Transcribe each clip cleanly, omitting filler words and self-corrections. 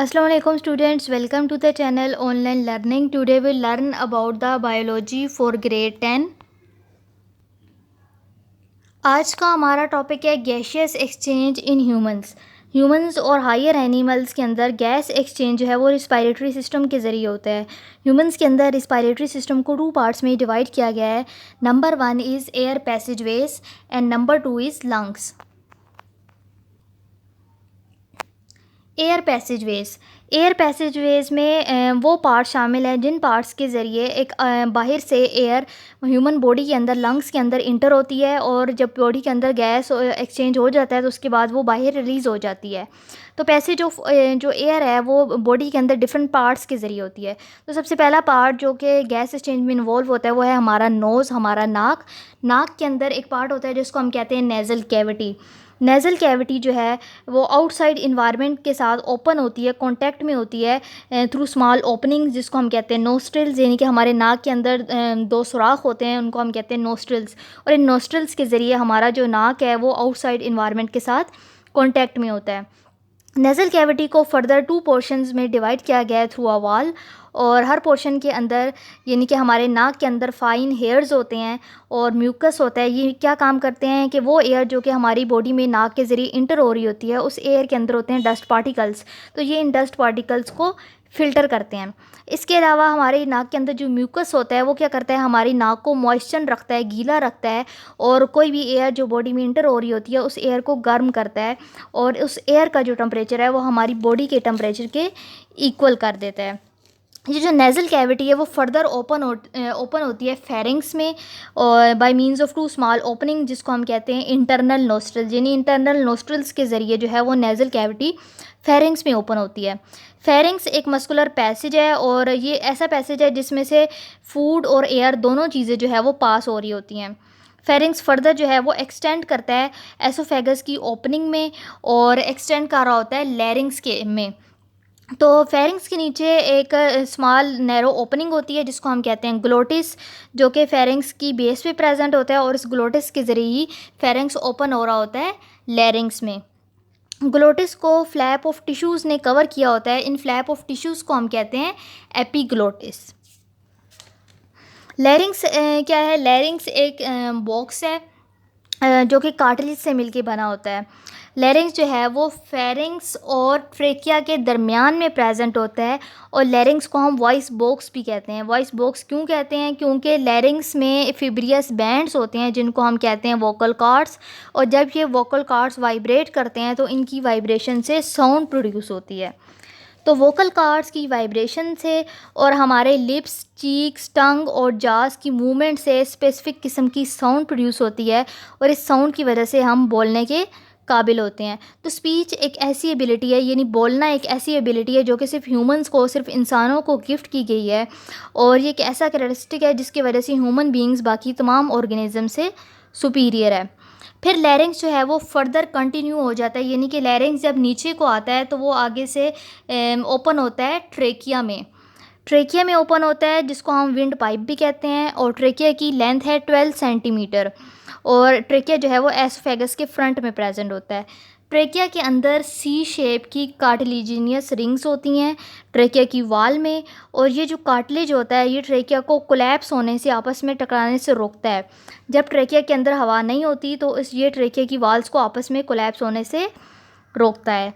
Assalamu alaikum students, welcome to the channel online learning. Today we'll learn about the biology for grade 10. आज का हमारा topic है gaseous exchange in humans और higher animals के अंदर gas exchange जो है वो रिस्पायरेटरी सिस्टम के ज़रिए होता है। ह्यूमंस के अंदर रिस्पायरेटरी सिस्टम को 2 पार्ट्स में डिवाइड किया गया है। Number 1 is air passageways and number 2 is lungs. Air passageways में वो पार्ट शामिल है जिन पार्ट्स के ज़रिए एक बाहर से एयर ह्यूमन बॉडी के अंदर लंग्स के अंदर इंटर होती है और जब बॉडी के अंदर गैस एक्सचेंज हो जाता है तो उसके बाद वो बाहर रिलीज़ हो जाती है। तो पैसेज ऑफ जो एयर है वो बॉडी के अंदर डिफरेंट पार्ट्स के ज़रिए होती है। तो सबसे पहला पार्ट जो कि गैस एक्सचेंज में इन्वॉल्व होता है वो है हमारा नोज़, हमारा नाक के अंदर एक पार्ट होता है जिसको हम कहते हैं नेज़ल कैविटी। नेज़ल कैविटी जो है वो आउटसाइड इन्वायरमेंट के साथ ओपन होती है, कांटेक्ट में होती है थ्रू स्मॉल ओपनिंग जिसको हम कहते हैं नोस्ट्रिल्स, यानी कि हमारे नाक के अंदर 2 सुराख होते हैं, उनको हम कहते हैं नोस्ट्रिल्स। और इन नोस्ट्रिल्स के ज़रिए हमारा जो नाक है वो आउटसाइड इन्वायरमेंट के साथ कांटेक्ट में होता है। नेज़ल कैविटी को फर्दर 2 पोर्शंस में डिवाइड किया गया है थ्रू अ वॉल, और हर पोर्शन के अंदर यानी कि हमारे नाक के अंदर फाइन हेयर्स होते हैं और म्यूकस होता है। ये क्या काम करते हैं कि वो एयर जो कि हमारी बॉडी में नाक के ज़रिए इंटर हो रही होती है उस एयर के अंदर होते हैं डस्ट पार्टिकल्स। तो ये इन डस्ट पार्टिकल्स को फ़िल्टर करते हैं। इसके अलावा हमारे नाक के अंदर जो म्यूकस होता है वो क्या करता है, हमारी नाक को मॉइस्चर रखता है, गीला रखता है, और कोई भी एयर जो बॉडी में इंटर हो रही होती है उस एयर को गर्म करता है, और उस एयर का जो टेम्परेचर है वो हमारी बॉडी के टेम्परेचर के इक्वल कर देता है। ये जो नेज़ल कैविटी है वो फर्दर ओपन होती है फेरिंग्स में, और by means of 2 small opening जिसको हम कहते हैं इंटरनल नोस्ट्रल्स, यानी इंटरनल नोस्ट्रल्स के ज़रिए जो है वो नेज़ल कैविटी फेरिंग्स में ओपन होती है। फेरिंग्स एक मस्कुलर पैसेज है और ये ऐसा पैसेज है जिसमें से फूड और एयर दोनों चीज़ें जो है वो पास हो रही होती हैं। फेरिंग्स फर्दर जो है वो एक्सटेंड करता है एसोफेगस की ओपनिंग में और एक्सटेंड कर रहा होता है लैरिंग्स के में। तो फेरिंग्स के नीचे एक स्मॉल नैरो ओपनिंग होती है जिसको हम कहते हैं ग्लोटिस, जो कि फेरिंग्स की बेस पे प्रेजेंट होता है, और इस ग्लोटिस के ज़रिए ही फेरिंग्स ओपन हो रहा होता है लैरिंग्स में। ग्लोटिस को फ्लैप ऑफ टिश्यूज़ ने कवर किया होता है। इन फ्लैप ऑफ टिश्यूज़ को हम कहते हैं एपिग्लोटिस। लैरिंग्स क्या है? लैरिंग्स एक बॉक्स है जो कि कार्टिलेज से मिलके बना होता है। लैरिंग्स जो है वो फेरिंग्स और ट्रेकिया के दरमियान में प्रेजेंट होता है, और लैरिंग्स को हम वॉइस बॉक्स भी कहते हैं। वॉइस बॉक्स क्यों कहते हैं? क्योंकि लैरिंग्स में फिब्रियस बैंड्स होते हैं जिनको हम कहते हैं वोकल कॉर्ड्स, और जब ये वोकल कॉर्ड्स वाइब्रेट करते हैं तो इनकी वाइब्रेशन से साउंड प्रोड्यूस होती है। तो वोकल कॉर्ड्स की वाइब्रेशन से और हमारे लिप्स, चीक्स, टंग और जास की मूवमेंट से स्पेसिफिक किस्म की साउंड प्रोड्यूस होती है, और इस साउंड की वजह से हम बोलने के काबिल होते हैं। तो स्पीच एक ऐसी एबिलिटी है, यानी बोलना एक ऐसी एबिलिटी है जो कि सिर्फ ह्यूमंस को, सिर्फ इंसानों को गिफ्ट की गई है, और ये एक ऐसा कैरेक्टरिस्टिक है जिसकी वजह से ह्यूमन बीइंग्स बाकी तमाम ऑर्गेनिज्म से सुपीरियर है। फिर लैरिंग्स जो है वो फर्दर कंटिन्यू हो जाता है, यानी कि लैरिंग्स जब नीचे को आता है तो वो आगे से ओपन होता है ट्रेकिया में। ट्रेकिया में ओपन होता है जिसको हम विंड पाइप भी कहते हैं, और ट्रेकिया की लेंथ है 12 सेंटीमीटर, और ट्रेकिया जो है वो एसोफेगस के फ्रंट में प्रेजेंट होता है। ट्रेकिया के अंदर सी शेप की कार्टिलेजिनियस रिंग्स होती हैं ट्रेकिया की वाल में, और ये जो कार्टिलेज होता है ये ट्रेकिया को कोलैप्स होने से, आपस में टकराने से रोकता है। जब ट्रेकिया के अंदर हवा नहीं होती तो ये ट्रेकिया की वाल्स को आपस में कोलैप्स होने से रोकता है।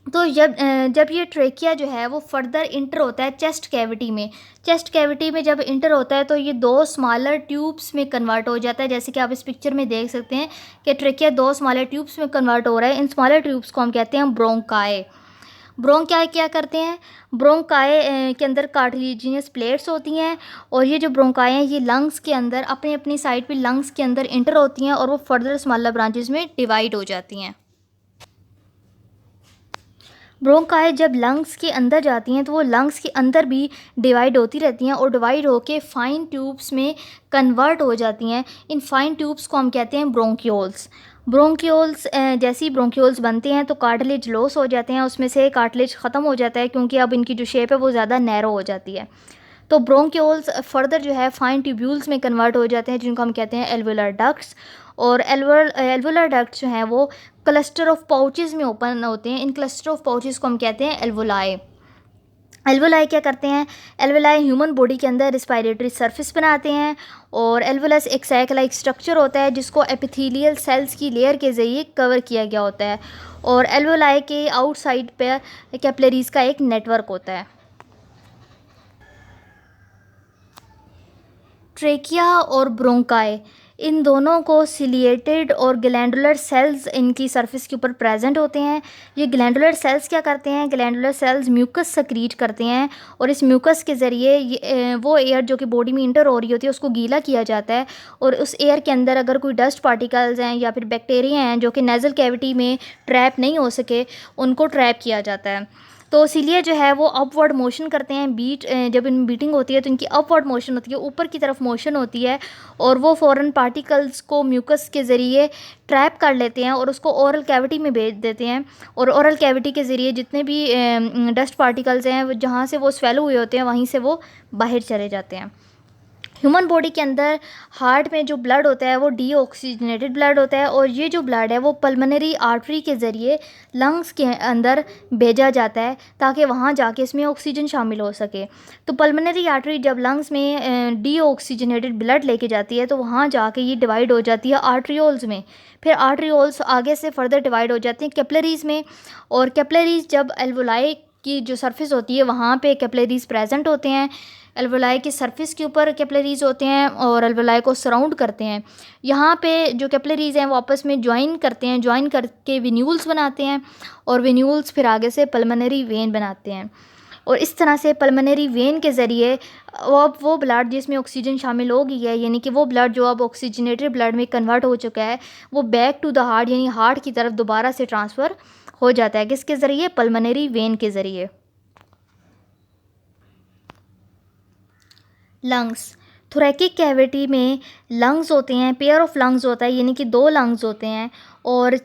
तो जब ये ट्रेकिया जो है वो फर्दर इंटर होता है चेस्ट कैविटी में। चेस्ट कैविटी में जब इंटर होता है तो ये 2 स्मॉलर ट्यूब्स में कन्वर्ट हो जाता है, जैसे कि आप इस पिक्चर में देख सकते हैं कि ट्रेकिया 2 स्मॉलर ट्यूब्स में कन्वर्ट हो रहा है। इन स्मॉलर ट्यूब्स को हम कहते हैं ब्रोंकाई। ब्रोंकाई क्या करते हैं? ब्रोंकाई के अंदर कार्टिलेजिनस प्लेट्स होती हैं, और ये जो ब्रोंकाई हैं ये लंग्स के अंदर अपनी अपनी साइड पे लंग्स के अंदर इंटर होती हैं, और वो फर्दर स्मॉलर ब्रांचेस में डिवाइड हो जाती हैं। ब्रोंकाई जब लंग्स के अंदर जाती हैं तो वो लंग्स के अंदर भी डिवाइड होती रहती हैं, और डिवाइड होके फाइन ट्यूब्स में कन्वर्ट हो जाती हैं। इन फाइन ट्यूब्स को हम कहते हैं ब्रोंक्यूल्स। ब्रोंक्यूल्स जैसे ही ब्रोंक्यूल्स बनते हैं तो कार्टिलेज लॉस हो जाते हैं, उसमें से कार्टिलेज ख़त्म हो जाता है क्योंकि अब इनकी जो शेप है वो ज़्यादा नैरो हो जाती है। तो ब्रोंक्यूल्स फर्दर जो है फाइन ट्यूब्यूल्स में कन्वर्ट हो जाते हैं जिनको हम कहते हैं एल्वेलर डक्ट्स, और एल्वोलर डक्ट जो हैं वो क्लस्टर ऑफ पाउचेस में ओपन होते हैं। इन क्लस्टर ऑफ पाउचेस को हम कहते हैं एल्वोलाई। एल्वोलाई क्या करते हैं? एल्वोलाई ह्यूमन बॉडी के अंदर रिस्पायरेटरी सरफेस बनाते हैं, और एल्वोलस एक सैक लाइक स्ट्रक्चर होता है जिसको एपिथेलियल सेल्स की लेयर के ज़रिए कवर किया गया होता है, और एल्वोलाई के आउटसाइड पर कैपिलरीज का एक नेटवर्क होता है। ट्रेकिया और ब्रोंकाई, इन दोनों को सिलिएटेड और ग्लैंडुलर सेल्स इनकी सरफेस के ऊपर प्रेजेंट होते हैं। ये ग्लैंडुलर सेल्स क्या करते हैं? ग्लैंडुलर सेल्स म्यूकस सेक्रीट करते हैं, और इस म्यूकस के ज़रिए वो एयर जो कि बॉडी में इंटर हो रही होती है उसको गीला किया जाता है, और उस एयर के अंदर अगर कोई डस्ट पार्टिकल्स हैं या फिर बैक्टीरिया हैं जो कि नेज़ल कैविटी में ट्रैप नहीं हो सके, उनको ट्रैप किया जाता है। तो इसीलिए जो है वो अपवर्ड मोशन करते हैं। जब इन बीटिंग होती है तो इनकी अपवर्ड मोशन होती है, ऊपर की तरफ मोशन होती है, और वो फॉरेन पार्टिकल्स को म्यूकस के ज़रिए ट्रैप कर लेते हैं और उसको ओरल कैविटी में भेज देते हैं, और ओरल कैविटी के ज़रिए जितने भी डस्ट पार्टिकल्स हैं जहाँ से वो स्वेलो हुए होते हैं वहीं से वो बाहर चले जाते हैं। ह्यूमन बॉडी के अंदर हार्ट में जो ब्लड होता है वो डीऑक्सीजनेटेड ब्लड होता है, और ये जो ब्लड है वो पल्मोनरी आर्टरी के ज़रिए लंग्स के अंदर भेजा जाता है ताकि वहाँ जाके इसमें ऑक्सीजन शामिल हो सके। तो पल्मोनरी आर्टरी जब लंग्स में डीऑक्सीजनेटेड ब्लड लेके जाती है तो वहाँ जाके ये डिवाइड हो जाती है आर्ट्रियोल्स में, फिर आर्ट्रियोल्स आगे से फर्दर डिवाइड हो जाती हैं कैपिलरीज़ में, और कैपिलरीज़ जब एल्वोलाई की जो सरफेस होती है वहाँ पे कैपिलरीज़ प्रेजेंट होते हैं। एल्वोलाई की सरफेस के ऊपर कैपिलरीज होते हैं और एल्वोलाई को सराउंड करते हैं। यहाँ पे जो कैपिलरीज हैं वो आपस में ज्वाइन करते हैं, ज्वाइन करके वेन्यूल्स बनाते हैं, और वेन्यूल्स फिर आगे से पल्मोनरी वेन बनाते हैं, और इस तरह से पल्मोनरी वेन के ज़रिए अब वो ब्लड जिसमें ऑक्सीजन शामिल हो गई है, यानी कि वो ब्लड जो अब ऑक्सीजनेटेड ब्लड में कन्वर्ट हो चुका है, वो बैक टू द हार्ट यानी हार्ट की तरफ दोबारा से ट्रांसफ़र हो जाता है। किसके ज़रिए? पल्मोनरी वेन के ज़रिए। लंग्स, थोरैकिक कैविटी में लंग्स होते हैं, पेयर ऑफ लंग्स होता है, यानी कि 2 लंग्स होते हैं, और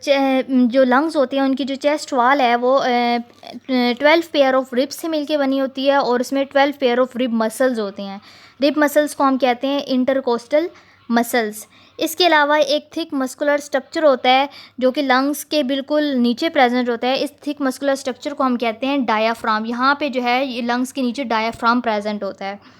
जो लंग्स होते हैं उनकी जो चेस्ट वाल है वो 12 पेयर ऑफ रिब्स से मिलके बनी होती है, और इसमें 12 पेयर ऑफ रिब मसल्स होते हैं। रिब मसल्स को हम कहते हैं इंटरकोस्टल मसल्स। इसके अलावा एक थिक मस्कुलर स्ट्रक्चर होता है जो कि लंग्स के बिल्कुल नीचे प्रेजेंट होता है। इस थिक मस्कुलर स्ट्रक्चर को हम कहते हैं डायाफ्राम। यहाँ पे जो है ये लंग्स के नीचे डायाफ्राम प्रेजेंट होता है।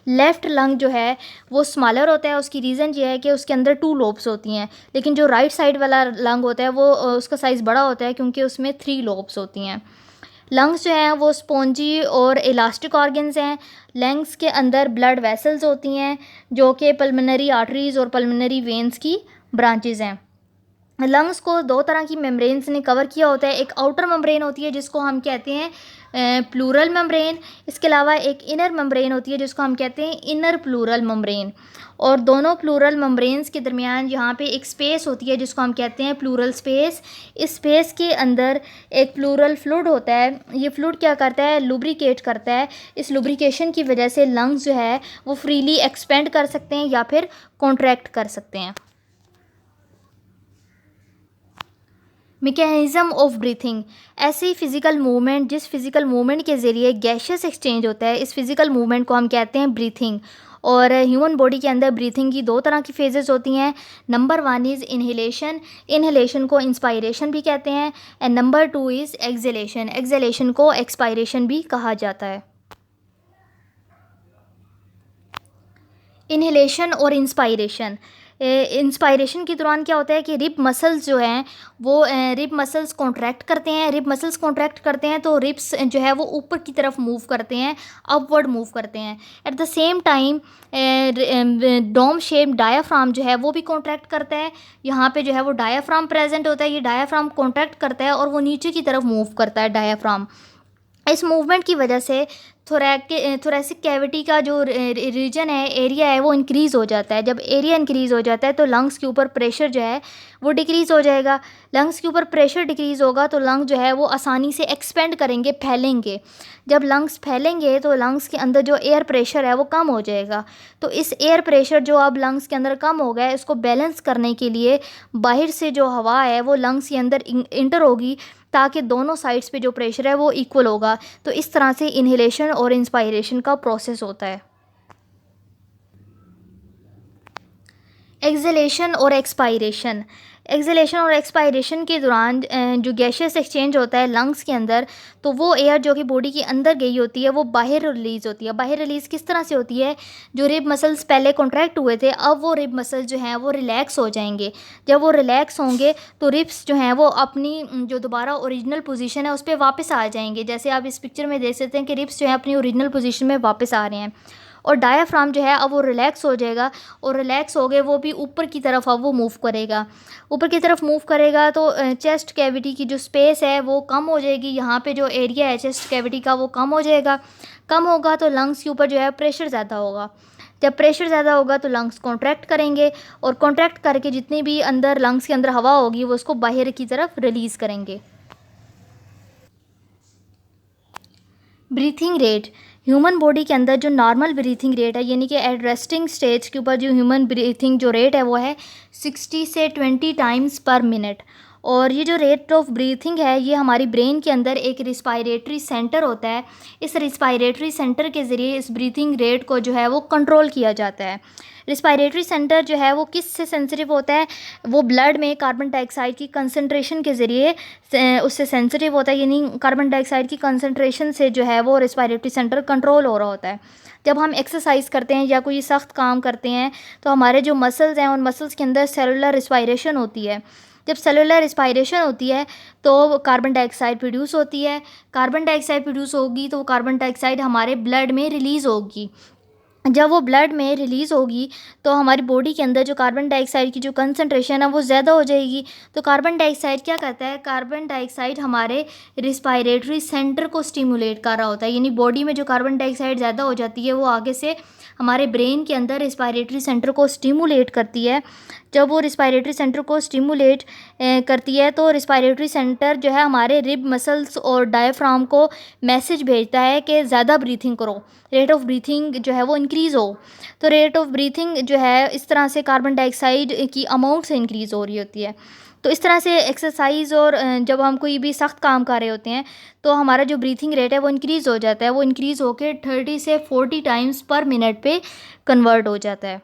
लेफ़्ट लंग जो है वो स्मॉलर होता है, उसकी रीज़न ये है कि उसके अंदर 2 लोब्स होती हैं, लेकिन जो राइट साइड वाला लंग होता है वो उसका साइज़ बड़ा होता है क्योंकि उसमें 3 लोब्स होती हैं। लंग्स जो हैं वो स्पॉन्जी और इलास्टिक ऑर्गन्स हैं। लंग्स के अंदर ब्लड वेसल्स होती हैं जो कि पल्मोनरी आर्टरीज़ और पल्मोनरी वेन्स की ब्रांचेज़ हैं। लंग्स को 2 तरह की मेम्ब्रेन्स ने कवर किया होता है। एक आउटर मेम्ब्रेन होती है जिसको हम कहते हैं प्लूरल मेम्ब्रेन। इसके अलावा एक इनर मेम्ब्रेन होती है जिसको हम कहते हैं इनर प्लूरल मेम्ब्रेन, और दोनों प्लूरल मेम्ब्रेन्स के दरमियान यहाँ पे एक स्पेस होती है जिसको हम कहते हैं प्लूरल स्पेस। इस स्पेस के अंदर एक प्लूरल फ्लूइड होता है। ये फ्लूइड क्या करता है? लुब्रिकेट करता है। इस लुब्रिकेशन की वजह से लंग्स जो है वो फ्रीली एक्सपेंड कर सकते हैं या फिर कॉन्ट्रैक्ट कर सकते हैं। मैकेनिज़्म ऑफ ब्रीथिंग, ऐसी फ़िज़िकल मूवमेंट जिस फ़िज़िकल मूवमेंट के ज़रिए गैसेस एक्सचेंज होता है, इस फ़िज़िकल मूवमेंट को हम कहते हैं ब्रीथिंग। और ह्यूमन बॉडी के अंदर ब्रीथिंग की 2 तरह की फेजेस होती हैं। नंबर 1 इज़ इनहेलेशन, इनहेलेशन को इंस्पायरेशन भी कहते हैं, and number 2 is exhalation, exhalation को एक्सपायरेशन भी कहा जाता है। इनहेलेशन और इंस्पायरेशन, इंस्पायरेशन के दौरान क्या होता है कि रिब मसल्स जो हैं वो रिब मसल्स कॉन्ट्रैक्ट करते हैं। रिब मसल्स कॉन्ट्रैक्ट करते हैं तो रिब्स जो है वो ऊपर की तरफ मूव करते हैं, अपवर्ड मूव करते हैं। At the same time dome shape diaphragm जो है वो भी कॉन्ट्रैक्ट करता है। यहाँ पे जो है वो डायाफ्राम प्रेजेंट होता है, ये डायाफ्राम कॉन्ट्रैक्ट करता है और वो नीचे की तरफ मूव करता है डायाफ्राम। इस मूवमेंट की वजह से थोरैसिक कैविटी का जो रीजन है, एरिया है, वो इंक्रीज़ हो जाता है। जब एरिया इंक्रीज़ हो जाता है तो लंग्स के ऊपर प्रेशर जो है वो डिक्रीज़ हो जाएगा। लंग्स के ऊपर प्रेशर डिक्रीज़ होगा तो लंग जो है वो आसानी से एक्सपेंड करेंगे, फैलेंगे। जब लंग्स फैलेंगे तो लंग्स के अंदर जो एयर प्रेशर है वो कम हो जाएगा। तो इस एयर प्रेशर जो अब लंग्स के अंदर कम हो गया है, इसको बैलेंस करने के लिए बाहर से जो हवा है वो लंग्स के अंदर इंटर होगी ताकि दोनों साइड्स पे जो प्रेशर है वो इक्वल होगा। तो इस तरह से इनहेलेशन और इंस्पायरेशन का प्रोसेस होता है। एक्सलेशन और एक्सपायरेशन। एक्सलेशन और एक्सपायरेशन के दौरान जो गैशियस एक्सचेंज होता है लंग्स के अंदर, तो वो एयर जो कि बॉडी के अंदर गई होती है वो बाहर रिलीज़ होती है। बाहर रिलीज़ किस तरह से होती है? जो रिब मसल्स पहले कॉन्ट्रैक्ट हुए थे, अब वो रिब मसल्स जो हैं वो रिलैक्स हो जाएंगे। जब वो रिलैक्स होंगे तो रिब्स जो हैं वो अपनी जो दोबारा ओरिजिनल पोजीशन है उस पर वापस आ जाएंगे। जैसे आप इस पिक्चर में देख सकते हैं कि रिब्स जो है अपनी ओरिजिनल पोजीशन में वापस आ रहे हैं। और डायाफ्राम जो है अब वो रिलैक्स हो जाएगा, और रिलैक्स हो गए वो भी ऊपर की तरफ अब वो मूव करेगा। ऊपर की तरफ मूव करेगा तो चेस्ट कैविटी की जो स्पेस है वो कम हो जाएगी। यहाँ पे जो एरिया है चेस्ट कैविटी का वो कम हो जाएगा। कम होगा तो लंग्स के ऊपर जो है प्रेशर ज़्यादा होगा। जब प्रेशर ज़्यादा होगा तो लंग्स कॉन्ट्रैक्ट करेंगे, और कॉन्ट्रैक्ट करके जितनी भी अंदर लंग्स के अंदर हवा होगी वो उसको बाहर की तरफ रिलीज़ करेंगे। Breathing rate. ह्यूमन बॉडी के अंदर जो नॉर्मल ब्रीथिंग रेट है, यानी कि एट रेस्टिंग स्टेज के ऊपर जो ह्यूमन ब्रीथिंग जो रेट है वो है 60 से 20 टाइम्स पर मिनट। और ये जो रेट ऑफ ब्रीथिंग है ये हमारी ब्रेन के अंदर एक रिस्पायरेटरी सेंटर होता है। इस रिस्पायरेटरी सेंटर के ज़रिए इस ब्रीथिंग रेट को जो है वो कंट्रोल किया जाता है। रिस्पायरेटरी सेंटर जो है वो किस से सेंसिटिव होता है? वो ब्लड में कार्बन डाइऑक्साइड की कंसंट्रेशन के ज़रिए उससे सेंसिटिव होता है, यानी कार्बन डाइऑक्साइड की कंसंट्रेशन से जो है वो रिस्पायरेटरी सेंटर कंट्रोल हो रहा होता है। जब हम एक्सरसाइज करते हैं या कोई सख्त काम करते हैं तो हमारे जो मसल्स हैं उन मसल्स के अंदर सेलुलर रिस्पायरेशन होती है। जब सेलुलर रिस्पायरेशन होती है तो कार्बन डाइऑक्साइड प्रोड्यूस होती है। कार्बन डाइऑक्साइड प्रोड्यूस होगी तो कार्बन डाइऑक्साइड हमारे ब्लड में रिलीज़ होगी। जब वो ब्लड में रिलीज़ होगी तो हमारी बॉडी के अंदर जो कार्बन डाइऑक्साइड की जो कंसंट्रेशन है वो ज़्यादा हो जाएगी। तो कार्बन डाइऑक्साइड क्या करता है? कार्बन डाइऑक्साइड हमारे रिस्पायरेटरी सेंटर को स्टिमुलेट कर रहा होता है, यानी बॉडी में जो कार्बन डाइऑक्साइड ज़्यादा हो जाती है वो आगे से हमारे ब्रेन के अंदर रिस्पायरेटरी सेंटर को स्टिमुलेट करती है। जब वो रिस्पायरेटरी सेंटर को स्टिमुलेट करती है तो रिस्पायरेटरी सेंटर जो है हमारे रिब मसल्स और डायफ्राम को मैसेज भेजता है कि ज़्यादा ब्रीथिंग करो, रेट ऑफ ब्रीथिंग जो है वो इंक्रीज़ हो। तो रेट ऑफ ब्रीथिंग जो है इस तरह से कार्बन डाइऑक्साइड की अमाउंट से इंक्रीज़ हो रही होती है। तो इस तरह से एक्सरसाइज और जब हम कोई भी सख्त काम कर रहे होते हैं तो हमारा जो ब्रीथिंग रेट है वो इंक्रीज़ हो जाता है। वो इंक्रीज़ होकर 30 से 40 टाइम्स पर मिनट पे कन्वर्ट हो जाता है।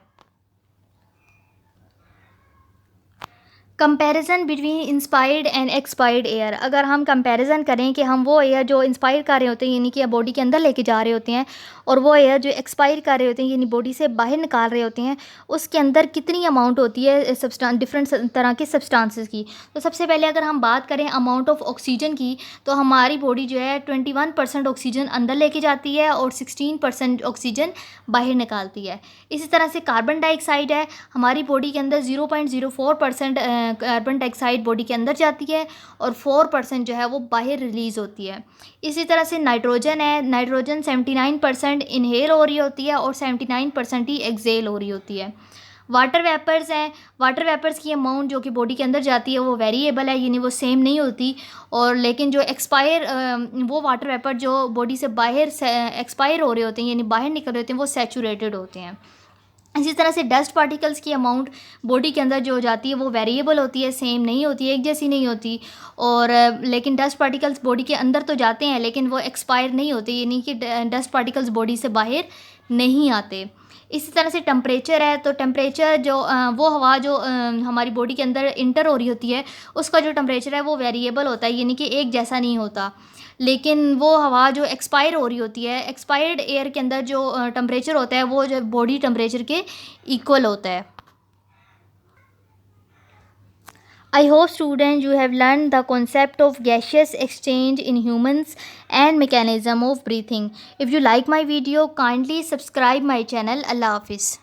Comparison between inspired and expired air. अगर हम कंपैरिजन करें कि हम वो एयर जो इंस्पायर कर रहे होते हैं यानी कि बॉडी के अंदर लेके जा रहे होते हैं, और वो एयर जो एक्सपायर कर रहे होते हैं यानी बॉडी से बाहर निकाल रहे होते हैं, उसके अंदर कितनी अमाउंट होती है डिफरेंट तरह के सब्सटेंसेस की। तो सबसे पहले अगर हम बात करें अमाउंट ऑफ ऑक्सीजन की, तो हमारी बॉडी जो है 21% ऑक्सीजन अंदर लेके जाती है और 16% ऑक्सीजन बाहर निकालती है। इसी तरह से कार्बन डाइऑक्साइड है, हमारी बॉडी के अंदर 0.04% कार्बन डाइऑक्साइड बॉडी के अंदर जाती है और 4% जो है वो बाहर रिलीज़ होती है। इसी तरह से नाइट्रोजन है, नाइट्रोजन 79% इनहेल हो रही होती है और 79% ही एक्सेल हो रही होती है। वाटर वेपर्स हैं, वाटर वेपर्स की अमाउंट जो कि बॉडी के अंदर जाती है वो वेरिएबल है, यानी वो सेम नहीं होती। और लेकिन जो एक्सपायर वो वाटर वेपर जो बॉडी से बाहर एक्सपायर हो रहे होते हैं यानी बाहर निकल रहे होते हैं वो सैचुरेटेड होते हैं। इसी तरह से डस्ट पार्टिकल्स की अमाउंट बॉडी के अंदर जो जाती है वो वेरिएबल होती है, सेम नहीं होती है, एक जैसी नहीं होती। और लेकिन डस्ट पार्टिकल्स बॉडी के अंदर तो जाते हैं लेकिन वो एक्सपायर नहीं होते, यानी कि डस्ट पार्टिकल्स बॉडी से बाहर नहीं आते। इसी तरह से टेम्परेचर है, तो टेम्परेचर जो वो हवा जो हमारी बॉडी के अंदर इंटर हो रही होती है उसका जो टेम्परेचर है वो वेरिएबल होता है, यानी कि एक जैसा नहीं होता। लेकिन वो हवा जो एक्सपायर हो रही होती है, एक्सपायर्ड एयर के अंदर जो टेम्परेचर होता है वो जो बॉडी टेम्परेचर के इक्वल होता है। I hope students you have learned the concept of gaseous exchange in humans and mechanism of breathing. If you like my video, kindly subscribe my channel. Allah Hafiz.